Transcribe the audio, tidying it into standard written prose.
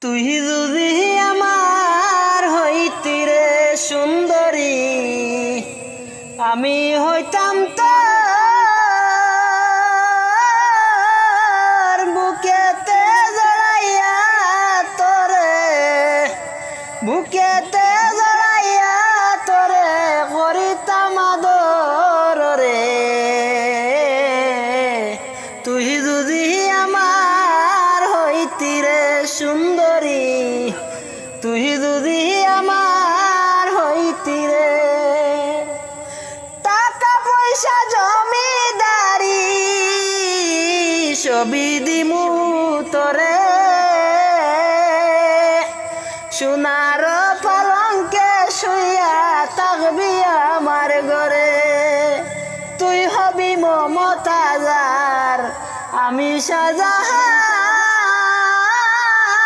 তুই যদি আমার হইতি রে সুন্দরী, আমি হইতাম তোর বুকেতে জড়াইয়া তোরে, বুকেতে জড়াইয়া তোরে করিতাম আদর রে। তুই যদি আমার হইতি রে সুন্দরী, তুই যদি আমার হইতি রে। টাকা পয়সা জমিদারি সবই দিমু তোরে, সোনার পালঙ্কে শুইয়া থাকবি আমার ঘরে। তুই হবি মমতাজার, আমি শাহজাহান।